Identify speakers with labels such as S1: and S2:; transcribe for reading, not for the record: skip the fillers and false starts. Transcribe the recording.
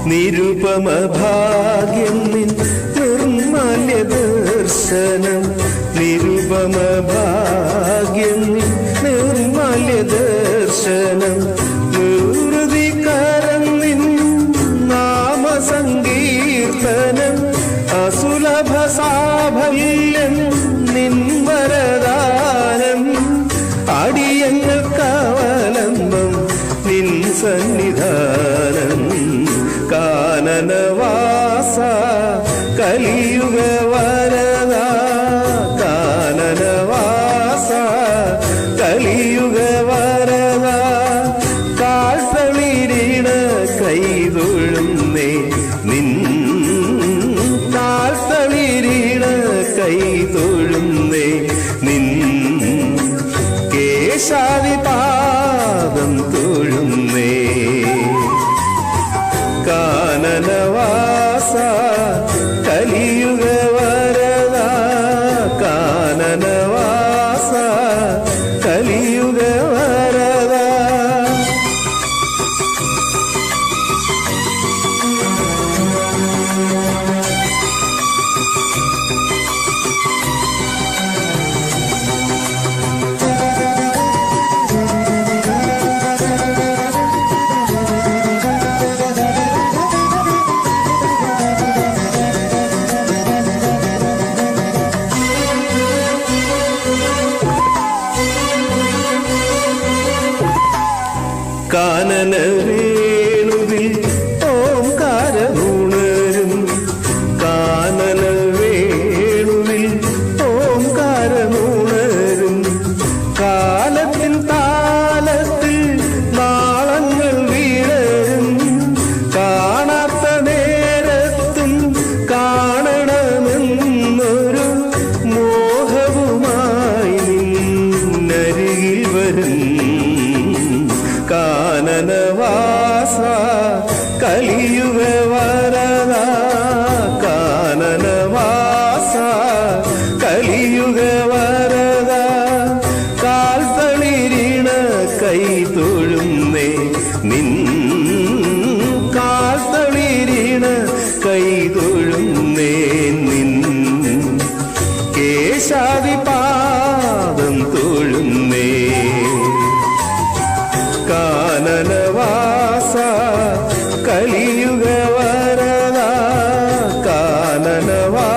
S1: നിരുപമ ഭാഗ്യം നിൻ നിർമ്മല്യ ദർശനം നിരുപമ ഭാഗ്യം നിൻ നിർമ്മല്യ ദർശനം നിർവൃതികരം നിൻ നാമസങ്കീർത്തനം അസുലഭ സാഫല്യം നിൻ വരദാനം അടിയങ്ങൾക്കവലംബം നിൻ സന്നിധാനം കാനനവാസ കലിയുഗ വരദ കാനനവാസ കലിയുഗ വരദ കാൽത്തളിരിട കൈതൊഴുന്നേ നിൻ കാൽത്തളിരിട കൈതൊഴുന്നേ നിൻ കേശാദിപാദം തൊഴുന്നേ കാനനവാസ കലിയുഗ വരദ കാനനവാസ കലിയുഗ വരദ കാനന വേണുവിൽ ഓംകാരമുണരും കാനന വേണുവിൽ ഓംകാരമുണരും കാലത്തിൻ താലത്തിൽ നാളങ്ങൾ വീഴരും കാണാത്ത നേരത്തും കാണണമെന്നൊരു മോഹവുമായി നിന്നരികിൽ വരും കാനനവാസ കലിയുഗ വരദ കാനനവാസ കലിയുഗ വരദ കാൽത്തളിരിണ കൈതൊഴുന്നേ നിൻ കാൽത്തളിരിണ കൈതൊഴുന്നേ നിൻ കേശാദിപാദം തൊഴുന്നേ കാനനവാസ കലിയുഗ വരദ കാനനവാസ